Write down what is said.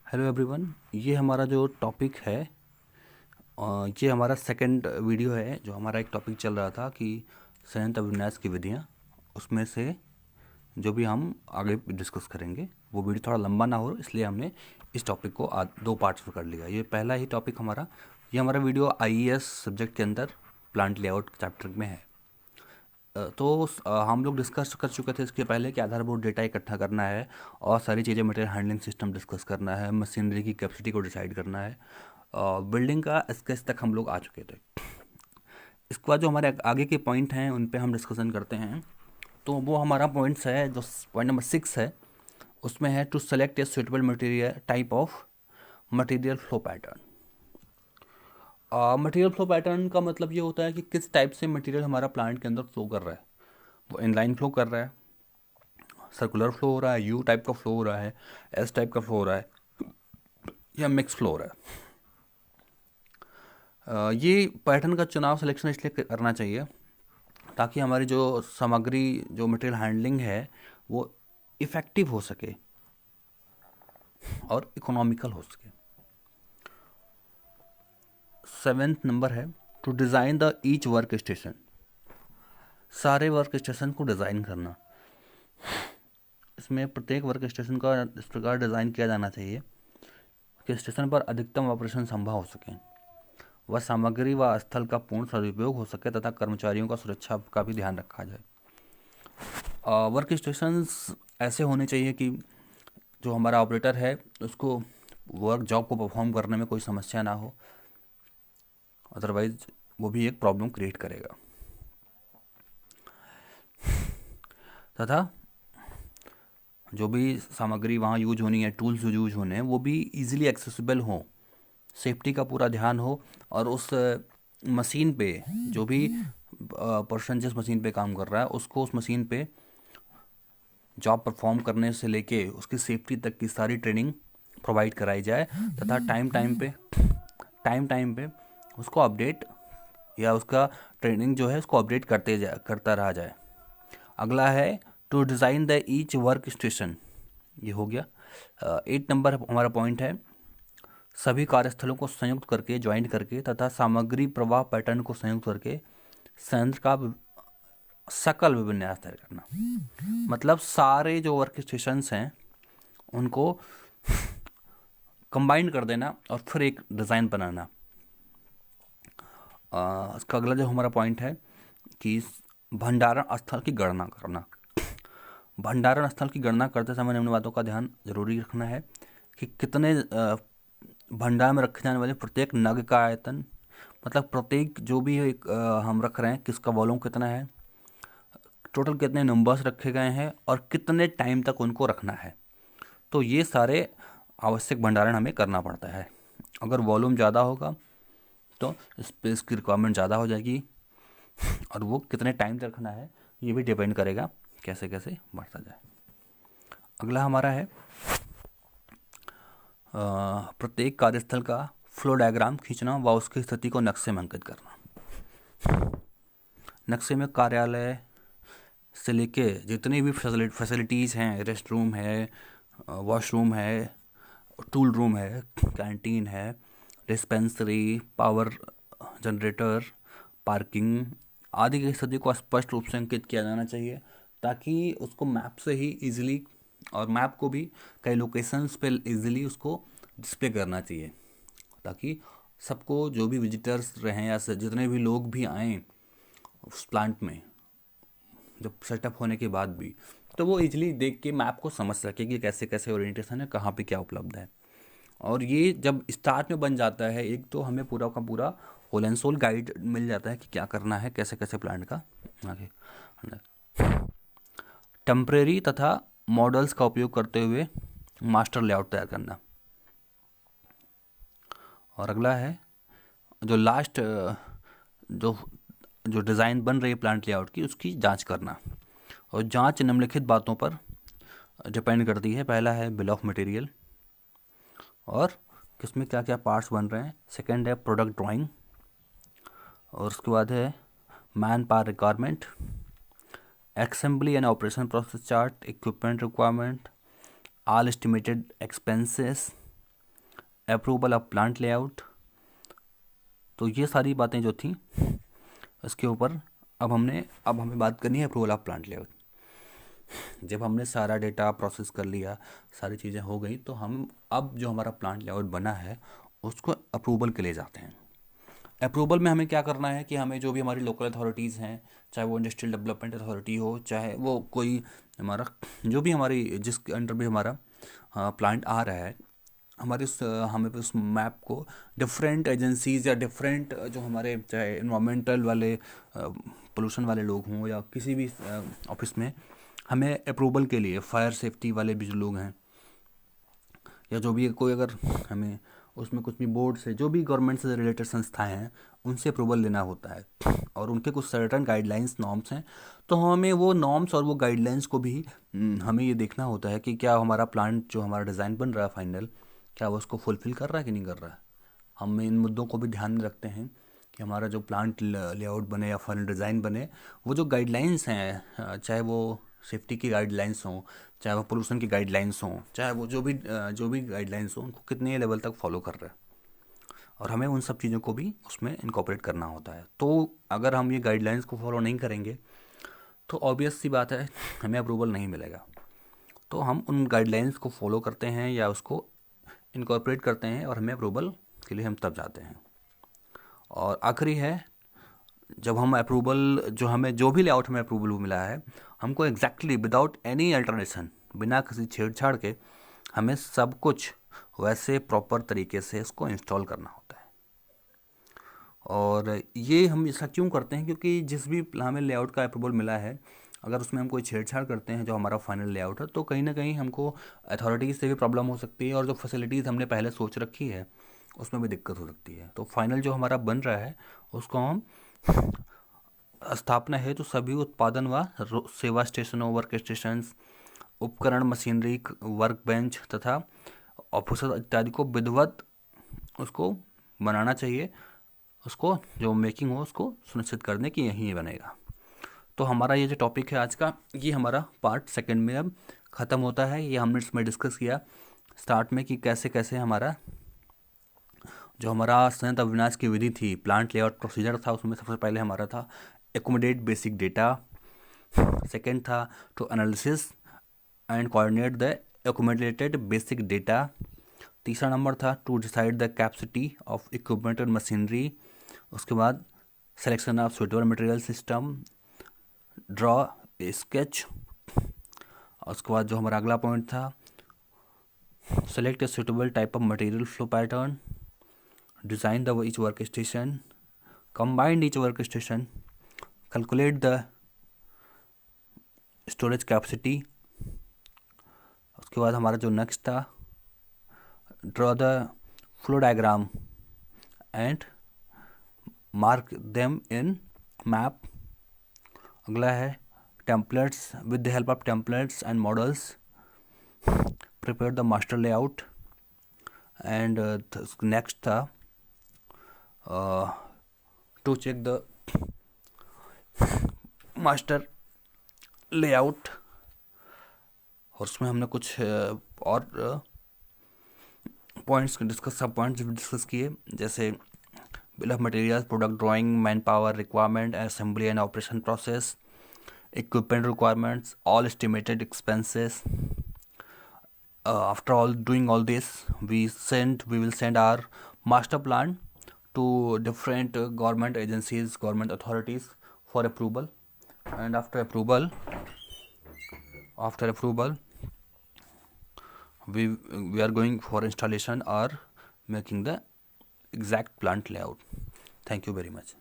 Hello everyone, ये हमारा जो टॉपिक है ये हमारा सेकंड वीडियो है। जो हमारा एक टॉपिक चल रहा था कि संयंत्र अभिविन्यास की विधियाँ, उसमें से जो भी हम आगे डिस्कस करेंगे वो वीडियो थोड़ा लंबा ना हो, इसलिए हमने इस टॉपिक को दो पार्ट्स में कर लिया। ये पहला ही टॉपिक हमारा, ये हमारा वीडियो आईईएस सब्जेक्ट के अंदर प्लांट लेआउट चैप्टर में है। हम लोग डिस्कस कर चुके थे इसके पहले कि आधारभूत डेटा इकट्ठा करना है और सारी चीज़ें, मटेरियल हैंडलिंग सिस्टम डिस्कस करना है, मशीनरी की कैपेसिटी को डिसाइड करना है, बिल्डिंग का स्केच तक हम लोग आ चुके थे। इसके बाद जो हमारे आगे के पॉइंट हैं उन पे हम डिस्कशन करते हैं। तो वो हमारा पॉइंट्स है, जो पॉइंट नंबर 6 है, उसमें है to select a suitable material type of material flow pattern. Material flow pattern का मतलब ये होता है कि किस टाइप से मटेरियल हमारा प्लांट के अंदर फ्लो कर रहा है। वो इनलाइन फ्लो कर रहा है, सर्कुलर फ्लो हो रहा है, यू टाइप का फ्लो हो रहा है, एस टाइप का फ्लो हो रहा है, या मिक्स फ्लो हो रहा है। ये पैटर्न का चुनाव सिलेक्शन इसलिए करना चाहिए ताकि हमारी जो सामग्री, जो मटेरियल हैंडलिंग है, वो इफ़ेक्टिव हो सके और इकोनॉमिकल हो सके। 7th नंबर है to design the each work station. सारे वर्क स्टेशन को डिज़ाइन करना, इसमें प्रत्येक वर्क स्टेशन का इस प्रकार डिज़ाइन किया जाना चाहिए कि स्टेशन पर अधिकतम ऑपरेशन संभव हो सके, वह सामग्री व स्थल का पूर्ण सदुपयोग हो सके तथा कर्मचारियों का सुरक्षा का भी ध्यान रखा जाए। वर्क स्टेशंस ऐसे होने चाहिए कि जो हमारा ऑपरेटर है उसको वर्क जॉब को परफॉर्म करने में कोई समस्या ना हो, अदरवाइज वो भी एक प्रॉब्लम क्रिएट करेगा। तथा जो भी सामग्री वहाँ यूज होनी है, टूल्स जो यूज होने हैं, वो भी इजीली एक्सेसिबल हों, सेफ्टी का पूरा ध्यान हो, और उस मशीन पे जो भी पर्सन जिस मशीन पे काम कर रहा है उसको उस मशीन पे जॉब परफॉर्म करने से लेके उसकी सेफ्टी तक की सारी ट्रेनिंग प्रोवाइड कराई जाए तथा टाइम टाइम पे उसको अपडेट या उसका ट्रेनिंग जो है उसको अपडेट करता रहा जाए। अगला है to design the each work station. ये हो गया। 8 नंबर हमारा पॉइंट है सभी कार्यस्थलों को संयुक्त करके, ज्वाइंट करके तथा सामग्री प्रवाह पैटर्न को संयुक्त करके संयंत्र का सकल विन्यास तैयार करना। मतलब सारे जो वर्क स्टेशंस हैं उनको कंबाइन कर देना और फिर एक डिज़ाइन बनाना। इसका अगला जो हमारा पॉइंट है कि भंडारण स्थल की गणना करना। भंडारण स्थल की गणना करते समय निम्न बातों का ध्यान जरूरी रखना है कि कितने भंडार में रखे जाने वाले प्रत्येक नग का आयतन, मतलब प्रत्येक जो भी एक हम रख रहे हैं किसका वॉल्यूम कितना है, टोटल कितने नंबर्स रखे गए हैं और कितने टाइम तक उनको रखना है। तो ये सारे आवश्यक भंडारण हमें करना पड़ता है। अगर वॉल्यूम ज़्यादा होगा तो स्पेस की रिक्वायरमेंट ज़्यादा हो जाएगी, और वो कितने टाइम तक रखना है ये भी डिपेंड करेगा कैसे कैसे बढ़ता जाए। अगला हमारा है प्रत्येक कार्यस्थल का फ्लो डायग्राम खींचना व उसकी स्थिति को नक्शे में अंकित करना। नक्शे में कार्यालय से लेके जितनी भी फैसिलिटीज़ हैं, रेस्ट रूम है, वॉशरूम है, टूल रूम है, कैंटीन है, डिस्पेंसरी, पावर जनरेटर, पार्किंग आदि की स्थिति को स्पष्ट रूप से अंकित किया जाना चाहिए ताकि उसको मैप से ही इजीली, और मैप को भी कई लोकेशंस पे इजीली उसको डिस्प्ले करना चाहिए ताकि सबको, जो भी विजिटर्स रहें या जितने भी लोग भी आएँ उस प्लांट में जब सेटअप होने के बाद भी, तो वो इजीली देख के मैप को समझ सके कि कैसे कैसे ओरिएंटेशन है, कहाँ पे क्या उपलब्ध है। और ये जब स्टार्ट में बन जाता है एक, तो हमें पूरा का पूरा होल एंड सोल गाइड मिल जाता है कि क्या करना है, कैसे कैसे प्लांट का आगे। टेम्परेरी तथा मॉडल्स का उपयोग करते हुए मास्टर लेआउट तैयार करना। और अगला है जो लास्ट जो जो डिज़ाइन बन रही है प्लांट लेआउट की, उसकी जांच करना। और जांच निम्नलिखित बातों पर डिपेंड करती है। पहला है बिल ऑफ मटेरियल और किसमें क्या क्या पार्ट्स बन रहे हैं। सेकंड है प्रोडक्ट ड्राइंग, और उसके बाद है man power requirement, assembly and operation process chart, equipment requirement, all estimated expenses, approval of plant layout. तो ये सारी बातें जो थी इसके ऊपर अब हमें बात करनी है अप्रूवल ऑफ प्लांट लेआउट। जब हमने सारा डेटा प्रोसेस कर लिया, सारी चीज़ें हो गई, तो हम अब जो हमारा प्लांट लेआउट बना है उसको अप्रूवल के लिए जाते हैं। अप्रूवल में हमें क्या करना है कि हमें जो भी हमारी लोकल अथॉरिटीज़ हैं, चाहे वो इंडस्ट्रियल डेवलपमेंट अथॉरिटी हो, चाहे वो कोई हमारा जो भी हमारी जिसके अंडर भी हमारा प्लांट आ रहा है, हमें उस मैप को डिफरेंट एजेंसीज़ या डिफरेंट जो हमारे चाहे इन्वामेंटल वाले पोल्यूशन वाले लोग हों या किसी भी ऑफिस में हमें अप्रूवल के लिए फायर सेफ्टी वाले भी जो लोग हैं या जो भी कोई अगर हमें उसमें कुछ भी बोर्ड से जो भी गवर्नमेंट से रिलेटेड संस्थाएं हैं उनसे अप्रूवल लेना होता है और उनके कुछ सर्टन गाइडलाइंस नॉर्म्स हैं। तो हमें वो नॉर्म्स और वो गाइडलाइंस को भी हमें ये देखना होता है कि क्या हमारा प्लांट जो हमारा डिज़ाइन बन रहा है फाइनल, क्या वो उसको फुलफ़िल कर रहा है कि नहीं कर रहा है। हम इन मुद्दों को भी ध्यान में रखते हैं कि हमारा जो प्लांट लेआउट बने या फाइनल डिज़ाइन बने, वो जो गाइडलाइंस हैं, चाहे वो सेफ्टी की गाइडलाइंस हों, चाहे वो पोल्यूशन की गाइडलाइंस हों, चाहे वो जो भी गाइडलाइंस हों, उनको कितने लेवल तक फॉलो कर रहे हैं, और हमें उन सब चीज़ों को भी उसमें इनकॉर्पोरेट करना होता है। तो अगर हम ये गाइडलाइंस को फॉलो नहीं करेंगे तो ऑब्वियस सी बात है हमें अप्रूवल नहीं मिलेगा। तो हम उन गाइडलाइंस को फॉलो करते हैं या उसको इनकॉर्पोरेट करते हैं और हमें अप्रूवल के लिए हम तब जाते हैं। और आखिरी है, जब हम अप्रूवल जो हमें जो भी लेआउट में अप्रूवल मिला है, हमको एग्जैक्टली विदाउट एनी अल्टरनेशन, बिना किसी छेड़छाड़ के हमें सब कुछ वैसे प्रॉपर तरीके से इसको इंस्टॉल करना होता है। और ये हम ऐसा क्यों करते हैं, क्योंकि जिस भी हमें लेआउट का अप्रूवल मिला है, अगर उसमें हम कोई छेड़छाड़ करते हैं जो हमारा फाइनल लेआउट है, तो कहीं ना कहीं हमको अथॉरिटीज़ से भी प्रॉब्लम हो सकती है और जो फैसिलिटीज़ हमने पहले सोच रखी है उसमें भी दिक्कत हो सकती है। तो फाइनल जो हमारा बन रहा है उसको हम स्थापना हेतु सभी उत्पादन व सेवा स्टेशनों, वर्क स्टेशंस, उपकरण, मशीनरी, वर्क बेंच तथा ऑफिस इत्यादि को विधिवत उसको बनाना चाहिए, उसको जो मेकिंग हो उसको सुनिश्चित करने की यही बनेगा। तो हमारा ये जो टॉपिक है आज का, ये हमारा पार्ट सेकंड में अब ख़त्म होता है। ये हमने इसमें डिस्कस किया स्टार्ट में कि कैसे कैसे हमारा जो हमारा संयंत्र अविनाश की विधि थी, प्लांट लेआउट प्रोसीजर था, उसमें सबसे पहले हमारा था एकोमोडेट बेसिक डेटा, सेकेंड था to analysis and coordinate the accommodated basic data, तीसरा नंबर था to decide the capacity of equipment and machinery, उसके बाद selection of suitable material system, draw a sketch, उसके बाद जो हमारा अगला पॉइंट था select a suitable type of material flow pattern, design the each workstation, combine each workstation, calculate the storage capacity। उसके बाद हमारा जो नेक्स्ट था draw the flow diagram and mark them in map। अगला है templates, with the help of templates and models prepare the master layout। and next था to check the master layout, और उसमें हमने कुछ और पॉइंट्स सब पॉइंट्स डिस्कस किए, जैसे bill of materials, product drawing, man power requirement, assembly and operation process, equipment requirements, all estimated expenses. After all doing all this, we will send our master plan to different government agencies, government authorities for approval, and after approval we are going for installation or making the exact plant layout. Thank you very much.